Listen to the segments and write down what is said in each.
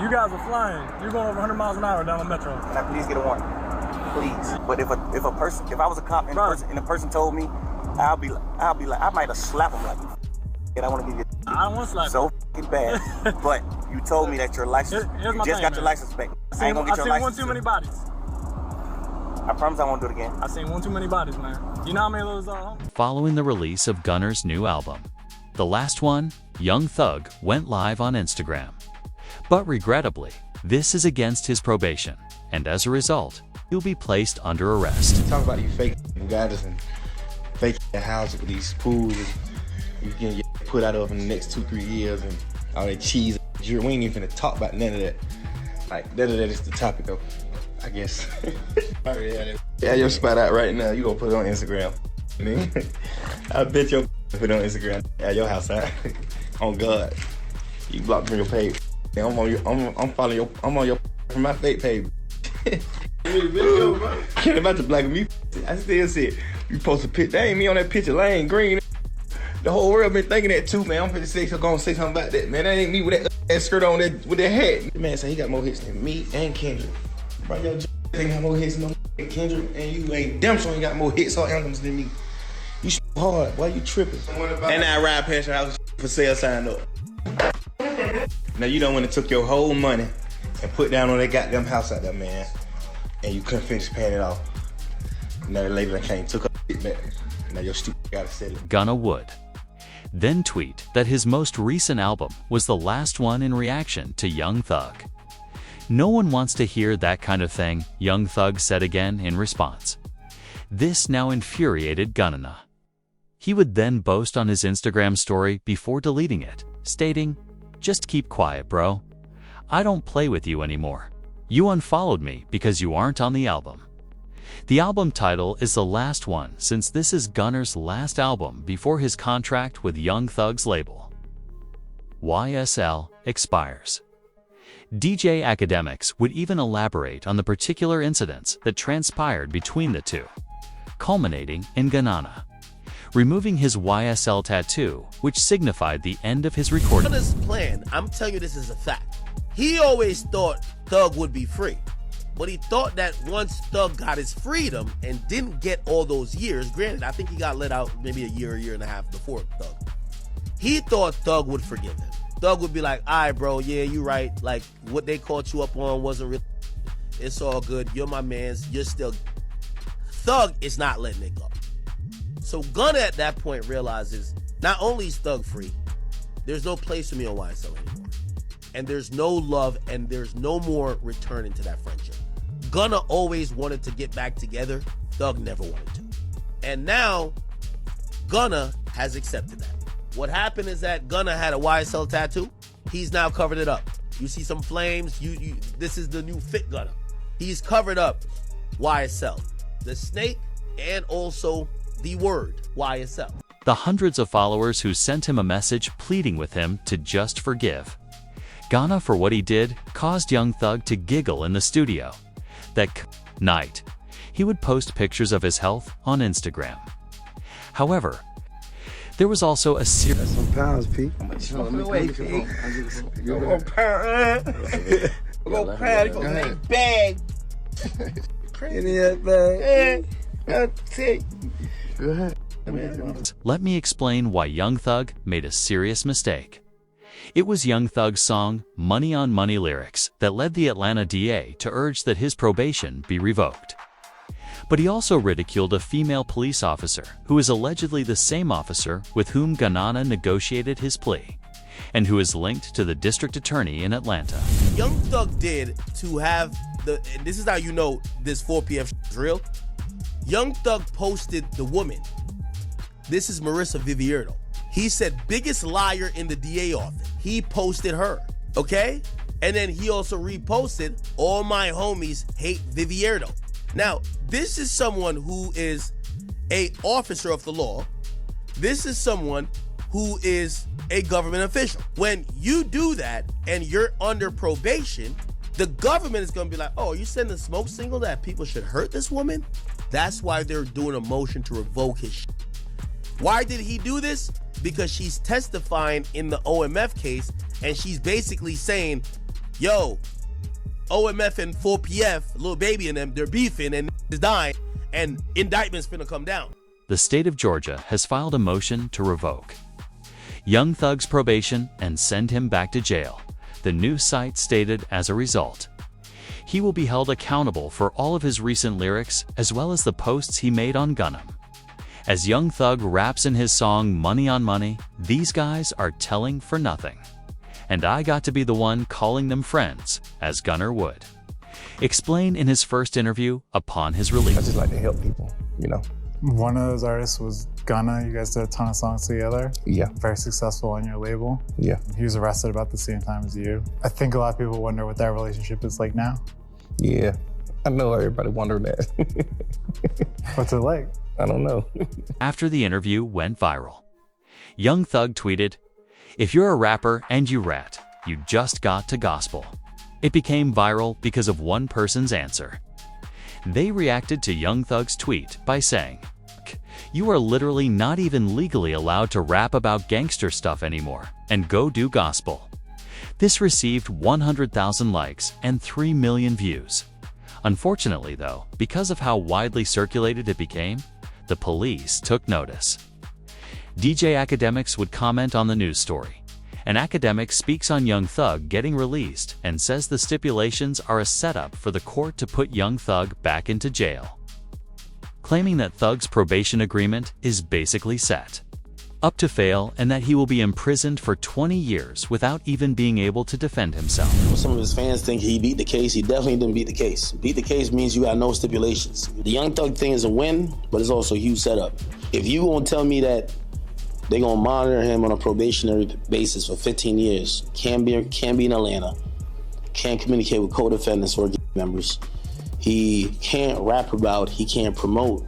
You guys are flying. You're going over 100 miles an hour down the metro. Can I please get a warning? Please. But if I was a cop and the person told me, I'll be like, I might have slapped him like, and I want to give you. I don't want to slap you. So fucking bad. But you told me that your license, here's my you just thing, got your man. license back. I ain't gonna get your license. I seen one too many bodies. I promise I won't do it again. I seen one too many bodies, man. You know how many of those Following the release of Gunna's new album, the last one, Young Thug, went live on Instagram. But regrettably, this is against his probation, and as a result, he'll be placed under arrest. Talk about these fake guys and fake houses with these pools you can get put out of in the next 2-3 years and all that cheese. We ain't even finna talk about none of that. Like, none of that is the topic of, I guess. Yeah, your spot out right now. You gonna put it on Instagram. I bet you put it on Instagram at your house out. On God. You blocked from your page. I'm on your from my fake page. Can't about to black me. I still see it. You post a picture. That ain't me on that picture. Lane green. The whole world been thinking that too, man. I'm finna say something about that, man. That ain't me with that skirt on with that hat. Man say he got more hits than me and Kendrick. Bro, your ain't got more hits than Kendrick, and you ain't damn sure ain't got more hits or anthems than me. You hard. Why you tripping? And I ride past your house for sale sign up. Now you done went and took your whole money and put down on that goddamn house out there, man. And you couldn't finish paying it off. Now the lady that came took her shit back. Now your stupid gotta sell it. Gunna would then tweet that his most recent album was the last one in reaction to Young Thug. No one wants to hear that kind of thing, Young Thug said again in response. This now infuriated Gunna. He would then boast on his Instagram story before deleting it, stating, "Just keep quiet, bro. I don't play with you anymore. You unfollowed me because you aren't on the album." The album title is the last one since this is Gunna's last album before his contract with Young Thug's label, YSL, expires. DJ Academics would even elaborate on the particular incidents that transpired between the two, culminating in Gunna removing his YSL tattoo, which signified the end of his recording. Gunna's plan, I'm telling you this is a fact. He always thought Thug would be free. But he thought that once Thug got his freedom and didn't get all those years, granted, I think he got let out maybe a year and a half before Thug. He thought Thug would forgive him. Thug would be like, all right, bro, yeah, you right. Like, what they caught you up on wasn't real. It's all good. You're my mans. You're still... Thug is not letting it go. So Gunna at that point realizes, not only is Thug free, there's no place for me on YSL anymore. And there's no love and there's no more returning to that friendship. Gunna always wanted to get back together. Thug never wanted to. And now, Gunna has accepted that. What happened is that Gunna had a YSL tattoo. He's now covered it up. You see some flames. This is the new fit Gunna. He's covered up YSL, the snake, and also the word YSL. The hundreds of followers who sent him a message pleading with him to just forgive Gunna for what he did caused Young Thug to giggle in the studio. That night, he would post pictures of his health on Instagram. However, there was also a serious... That's some pounds, P. Let me explain why Young Thug made a serious mistake. It was Young Thug's song, Money on Money lyrics, that led the Atlanta DA to urge that his probation be revoked. But he also ridiculed a female police officer who is allegedly the same officer with whom Gunna negotiated his plea, and who is linked to the district attorney in Atlanta. Young Thug did to have the, and this is how you know this 4 p.m. is real. Young Thug posted the woman. This is Marissa Vivierdo. He said, biggest liar in the DA office. He posted her, okay? And then he also reposted, all my homies hate Vivierdo. Now, this is someone who is a officer of the law. This is someone who is a government official. When you do that and you're under probation, the government is gonna be like, oh, you sending a smoke signal that people should hurt this woman? That's why they're doing a motion to revoke his shit. Why did he do this? Because she's testifying in the OMF case, and she's basically saying, yo, OMF and 4PF, Lil Baby and them, they're beefing and is dying, and indictment's finna come down. The state of Georgia has filed a motion to revoke Young Thug's probation and send him back to jail, the news site stated as a result. He will be held accountable for all of his recent lyrics as well as the posts he made on Gunna. As Young Thug raps in his song Money on Money, these guys are telling for nothing. And I got to be the one calling them friends, as Gunna would explain in his first interview upon his release. I just like to help people, you know. One of those artists was Gunna. You guys did a ton of songs together. Yeah. Very successful on your label. Yeah. He was arrested about the same time as you. I think a lot of people wonder what that relationship is like now. Yeah. I know everybody wondering that. What's it like? I don't know. After the interview went viral, Young Thug tweeted, "If you're a rapper and you rat, you just got to gospel." It became viral because of one person's answer. They reacted to Young Thug's tweet by saying, "You are literally not even legally allowed to rap about gangster stuff anymore, and go do gospel." This received 100,000 likes and 3 million views. Unfortunately though, because of how widely circulated it became, the police took notice. DJ Academics would comment on the news story. An academic speaks on Young Thug getting released and says the stipulations are a setup for the court to put Young Thug back into jail, claiming that Thug's probation agreement is basically set up to fail and that he will be imprisoned for 20 years without even being able to defend himself. Some of his fans think he beat the case. He definitely didn't beat the case. Beat the case means you got no stipulations. The Young Thug thing is a win, but it's also a huge setup. If you gonna tell me that they're gonna monitor him on a probationary basis for 15 years, can't be in Atlanta, can't communicate with co-defendants or members, he can't rap about, he can't promote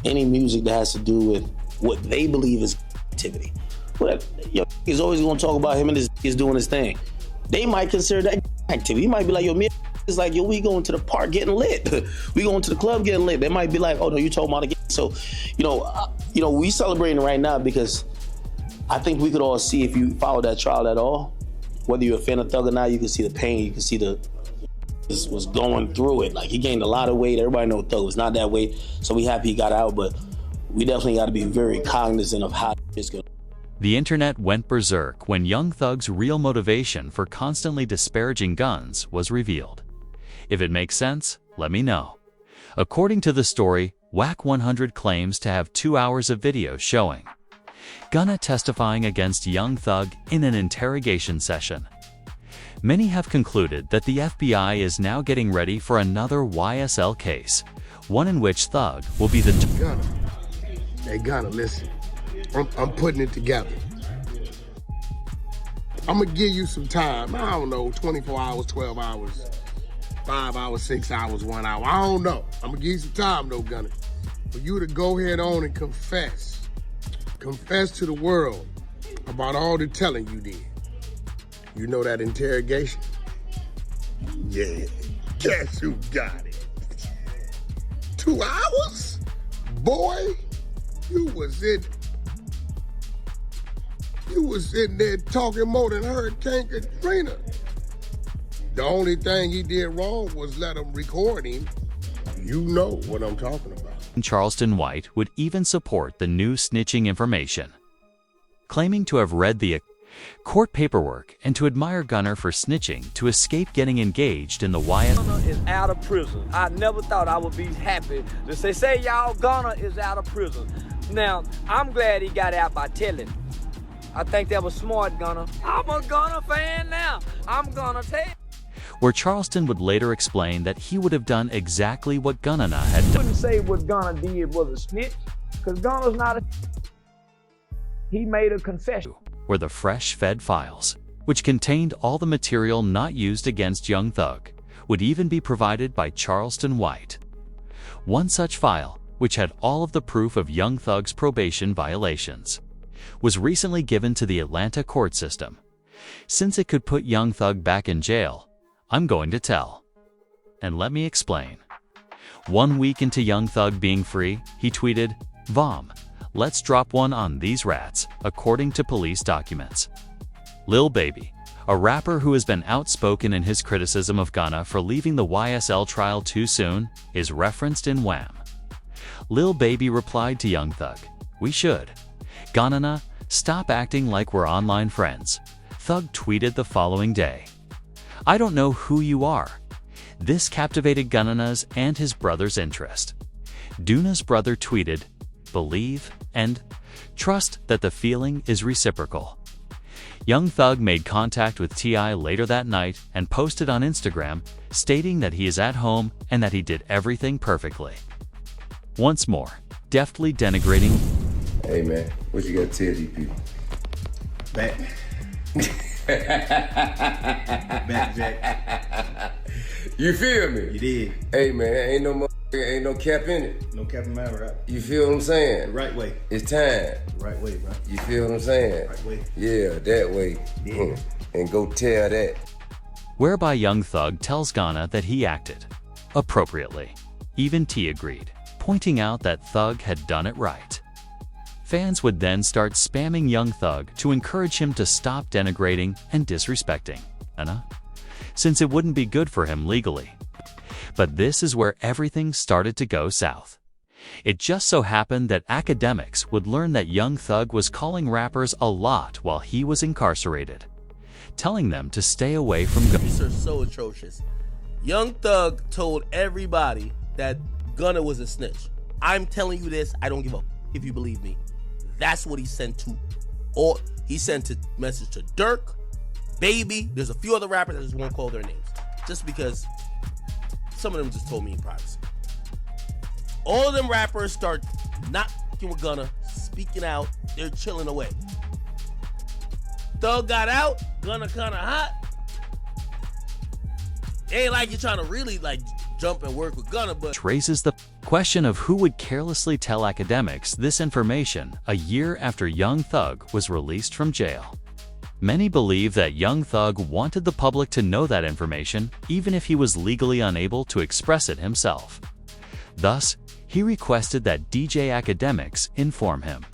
any music that has to do with what they believe is activity. But he's always gonna talk about him and is doing his thing. They might consider that activity. He might be like, yo, me is like, yo, we going to the park getting lit. We going to the club getting lit. They might be like, oh no, you talking about again. So, we celebrating right now because I think we could all see, if you follow that trial at all, whether you're a fan of Thug or not, you can see the pain, you can see this was going through it. Like, he gained a lot of weight. Everybody know Thug was not that weight, so we happy he got out, but we definitely got to be very cognizant of how it's going. The internet went berserk when Young Thug's real motivation for constantly disparaging guns was revealed. If it makes sense, let me know. According to the story, Whack 100 claims to have 2 hours of video showing Gunna testifying against Young Thug in an interrogation session. Many have concluded that the FBI is now getting ready for another YSL case, one in which Thug will be the Gunna. Hey Gunna, listen, I'm putting it together. I'm gonna give you some time. I don't know, 24 hours, 12 hours, 5 hours, 6 hours, 1 hour. I don't know. I'm gonna give you some time though, Gunna, for you to go ahead on and confess. Confess to the world about all the telling you did. You know that interrogation? Yeah, guess who got it? 2 hours? Boy, you was in there talking more than Hurricane Katrina. The only thing he did wrong was let him record him. You know what I'm talking about. Charleston White would even support the new snitching information, claiming to have read the court paperwork and to admire Gunna for snitching to escape getting engaged in the YSL. Gunna is out of prison. I never thought I would be happy to say y'all, Gunna is out of prison. Now, I'm glad he got out by telling. I think that was smart, Gunna. I'm a Gunna fan now. I'm gonna tell. Where Charleston would later explain that he would have done exactly what Gunna had I done. wouldn't say what Gunna did was a snitch, because Gunna's not a. He made a confession. Were the fresh-fed files, which contained all the material not used against Young Thug, would even be provided by Charleston White. One such file, which had all of the proof of Young Thug's probation violations, was recently given to the Atlanta court system. Since it could put Young Thug back in jail, I'm going to tell. And let me explain. 1 week into Young Thug being free, he tweeted, "Vom, let's drop one on these rats," according to police documents. Lil Baby, a rapper who has been outspoken in his criticism of Gunna for leaving the YSL trial too soon, is referenced in Wham. Lil Baby replied to Young Thug, "We should. Gunna, stop acting like we're online friends." Thug tweeted the following day, "I don't know who you are." This captivated Gunna's and his brother's interest. Duna's brother tweeted, "Believe and trust that the feeling is reciprocal." Young Thug made contact with T.I. later that night and posted on Instagram, stating that he is at home and that he did everything perfectly. Once more, deftly denigrating. Hey man, what you got to tell these people? Back. Back, Jack. You feel me? You did. Hey man, ain't no cap in it. No cap in my rap. You feel what I'm saying? The right way. It's time. The right way, bro. You feel what I'm saying? Right way. Yeah, that way. Yeah. And go tell that. Whereby Young Thug tells Gunna that he acted appropriately. Even T agreed, pointing out that Thug had done it right. Fans would then start spamming Young Thug to encourage him to stop denigrating and disrespecting Gunna, since it wouldn't be good for him legally. But this is where everything started to go south. It just so happened that academics would learn that Young Thug was calling rappers a lot while he was incarcerated, telling them to stay away from Gunna. These are so atrocious. Young Thug told everybody that Gunna was a snitch. I'm telling you this, I don't give up if you believe me. That's what he sent to. Or he sent a message to Dirk, Baby. There's a few other rappers that just won't call their names, just because some of them just told me in privacy. All of them rappers start not fucking with Gunna, speaking out. They're chilling away. Thug got out. Gunna kind of hot. Ain't like you're trying to really like jump and work with Gunna, but Which raises the question of who would carelessly tell academics this information a year after Young Thug was released from jail. Many believe that Young Thug wanted the public to know that information even if he was legally unable to express it himself. Thus, he requested that DJ Academics inform him.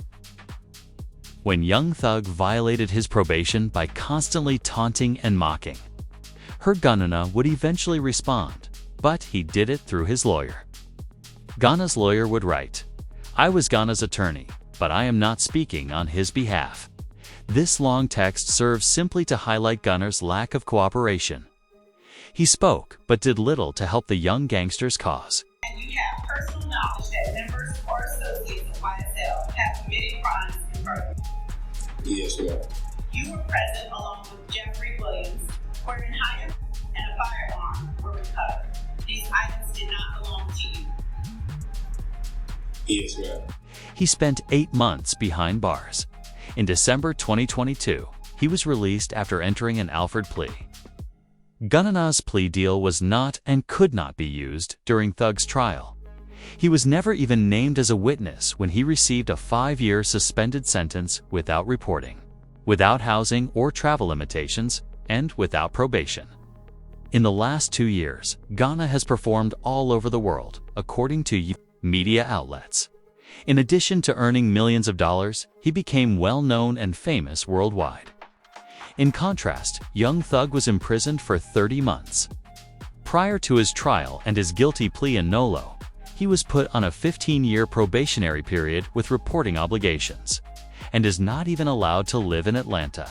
When Young Thug violated his probation by constantly taunting and mocking, Gunna would eventually respond, but he did it through his lawyer. Gunna's lawyer would write, "I was Gunna's attorney, but I am not speaking on his behalf." This long text serves simply to highlight Gunna's lack of cooperation. He spoke, but did little to help the young gangster's cause. And you have personal knowledge that members or associates of YSL have committed crimes in furtherance. Yes, ma'am. You were present along with Jeffrey Williams, wherein higher and a firearm were recovered. These items did not belong to you. Yes, ma'am. He spent 8 months behind bars. In December 2022, he was released after entering an Alford plea. Gunna's plea deal was not and could not be used during Thug's trial. He was never even named as a witness when he received a 5-year suspended sentence without reporting, without housing or travel limitations, and without probation. In the last 2 years, Gunna has performed all over the world, according to media outlets. In addition to earning millions of dollars, he became well-known and famous worldwide. In contrast, Young Thug was imprisoned for 30 months. Prior to his trial and his guilty plea in Nolo, he was put on a 15-year probationary period with reporting obligations, and is not even allowed to live in Atlanta.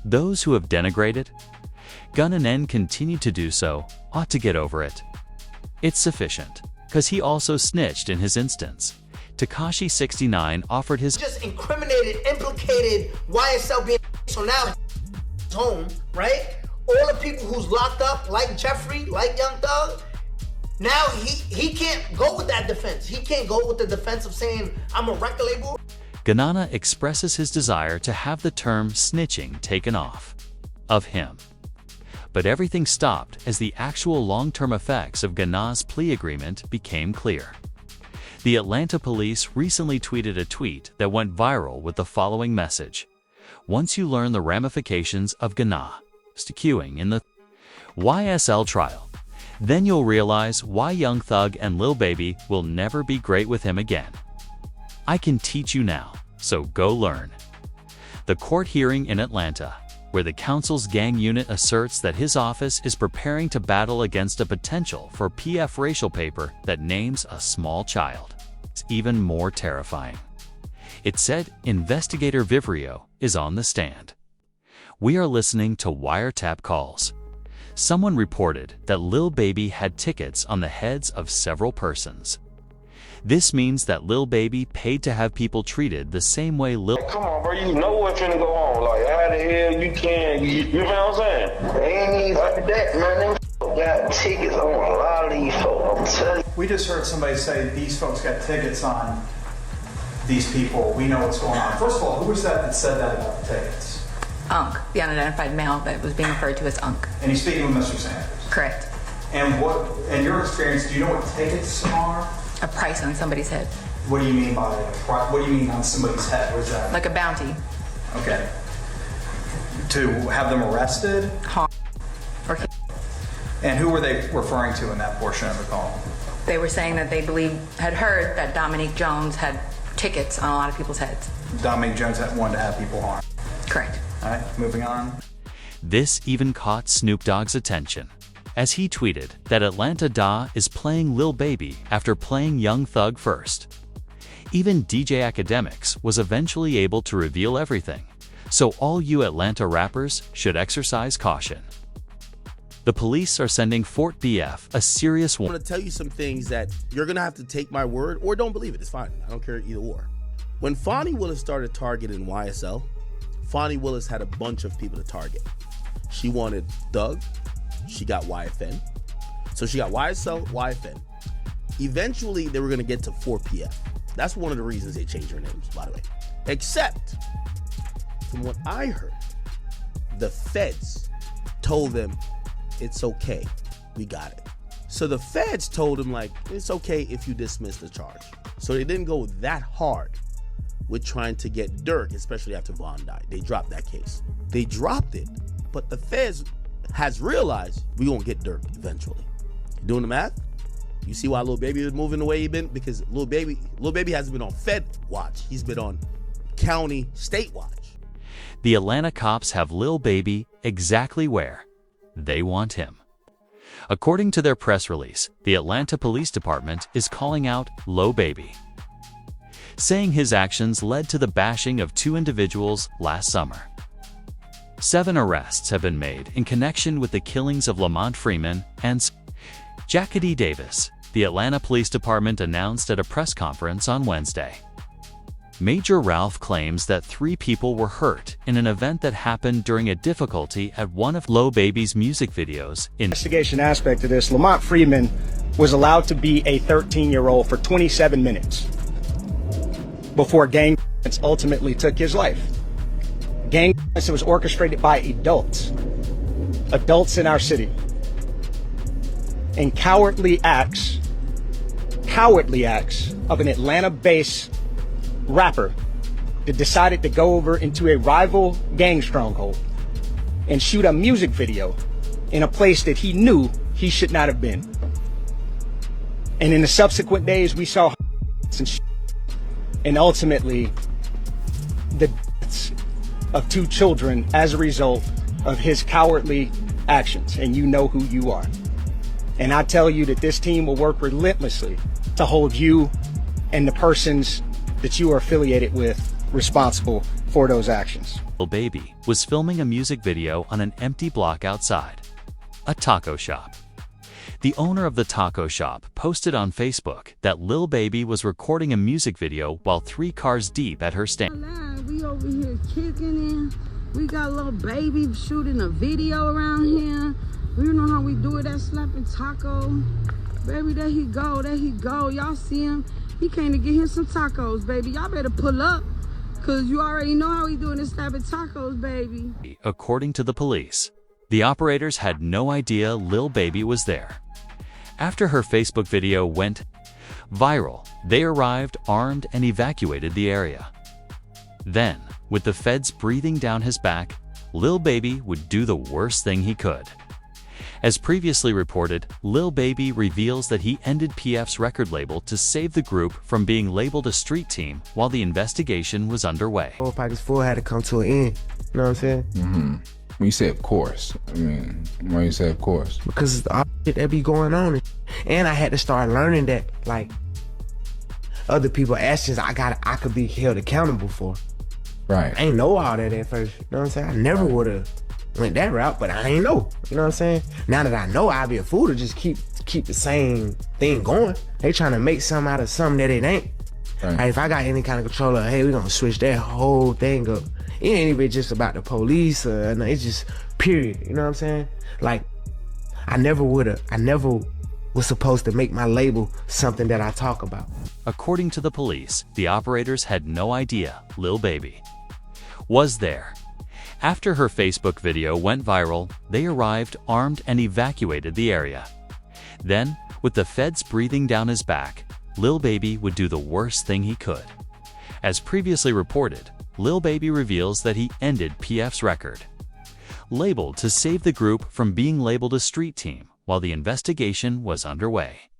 Those who have denigrated Gunna and continue to do so ought to get over it. It's sufficient, because he also snitched in his instance. Tekashi69 offered his just incriminated, implicated YSL being so now home, right? All the people who's locked up, like Jeffrey, like Young Thug, now he can't go with that defense. He can't go with the defense of saying, I'm a record label. Gunna expresses his desire to have the term snitching taken off of him. But everything stopped as the actual long-term effects of Gunna's plea agreement became clear. The Atlanta police recently tweeted a tweet that went viral with the following message: "Once you learn the ramifications of Gunna queuing in the YSL trial, then you'll realize why Young Thug and Lil Baby will never be great with him again. I can teach you now, so go learn." The court hearing in Atlanta, where the council's gang unit asserts that his office is preparing to battle against a potential for PF racial paper that names a small child. It's even more terrifying. It said investigator Vivrio is on the stand. We are listening to wiretap calls. Someone reported that Lil Baby had tickets on the heads of several persons. This means that Lil Baby paid to have people treated the same way Lil... Come on, bro, you know what's finna go on. Like, how the hell you can, you know what I'm saying? They ain't even like that, man. Them got tickets on a lot of these folks, I'm telling you. We just heard somebody say these folks got tickets on these people. We know what's going on. First of all, who was that said that about the tickets? Unc, the unidentified male that was being referred to as Unc. And he's speaking with Mr. Sanders? Correct. And what, in your experience, do you know what tickets are? A price on somebody's head. What do you mean by what do you mean on somebody's head? What is that? Like a bounty. Okay. To have them arrested? Harm. Or and who were they referring to in that portion of the call? They were saying that they had heard that Dominique Jones had tickets on a lot of people's heads. Dominique Jones had wanted to have people harmed. Correct. All right, moving on. This even caught Snoop Dogg's attention, as he tweeted that Atlanta Da is playing Lil Baby after playing Young Thug first. Even DJ Academics was eventually able to reveal everything, so all you Atlanta rappers should exercise caution. The police are sending Fort BF a serious warning. I'm going to tell you some things that you're going to have to take my word or don't believe it. It's fine. I don't care either or. When Fonnie Willis started targeting YSL, Fonnie Willis had a bunch of people to target. She wanted Doug. She got YFN. So she got YSL, YFN. Eventually, they were going to get to 4PF. That's one of the reasons they changed their names, by the way. Except, from what I heard, the feds told them, it's okay, we got it. So the feds told him, like, it's okay if you dismiss the charge. So they didn't go that hard with trying to get Dirk, especially after Von died. They dropped that case. They dropped it, but the feds has realized we gonna get Dirk eventually. Doing the math? You see why Lil Baby was moving the way he been? Because Lil Baby hasn't been on Fed watch. He's been on county, state watch. The Atlanta cops have Lil Baby exactly where they want him. According to their press release, the Atlanta Police Department is calling out Lil Baby, saying his actions led to the bashing of 2 individuals last summer. 7 arrests have been made in connection with the killings of Lamont Freeman and Jackie Davis, the Atlanta Police Department announced at a press conference on Wednesday. Major Ralph claims that 3 people were hurt in an event that happened during a difficulty at one of Lil Baby's music videos. Investigation aspect of this, Lamont Freeman was allowed to be a 13-year-old for 27 minutes before gang violence ultimately took his life. Gang violence was orchestrated by adults in our city. And cowardly acts of an Atlanta-based rapper that decided to go over into a rival gang stronghold and shoot a music video in a place that he knew he should not have been. And in the subsequent days, we saw and ultimately the deaths of 2 children as a result of his cowardly actions. And you know who you are. And I tell you that this team will work relentlessly to hold you and the persons that you are affiliated with responsible for those actions. Lil Baby was filming a music video on an empty block outside a taco shop. The owner of the taco shop posted on Facebook that Lil Baby was recording a music video while 3 cars deep at her stand. We over here kicking it. We got Lil Baby shooting a video around here. You know how we do it, that slapping taco. Baby, there he go, there he go. Y'all see him? He came to get him some tacos, baby. Y'all better pull up, because you already know how he doing this slapping tacos, baby. According to the police, the operators had no idea Lil Baby was there. After her Facebook video went viral, they arrived armed and evacuated the area. Then, with the feds breathing down his back, Lil Baby would do the worst thing he could. As previously reported, Lil Baby reveals that he ended PF's record label to save the group from being labeled a street team while the investigation was underway. Pockets Full had to come to an end, you know what I'm saying? When you say of course, I mean, why you say of course? Because it's all shit that be going on. And I had to start learning that, like, other people's actions I could be held accountable for. Right. I ain't know all that at first. You know what I'm saying? I never would have went that route, but I ain't know. You know what I'm saying? Now that I know, I'll be a fool to just keep the same thing going. They trying to make something out of something that it ain't. Right. Like, if I got any kind of control of, hey, we're gonna switch that whole thing up. It ain't even just about the police, it's just period. You know what I'm saying? Like, I never was supposed to make my label something that I talk about. According to the police, the operators had no idea Lil Baby was there. After her Facebook video went viral, they arrived armed and evacuated the area. Then, with the feds breathing down his back, Lil Baby would do the worst thing he could. As previously reported, Lil Baby reveals that he ended PF's record, labeled to save the group from being labeled a street team while the investigation was underway.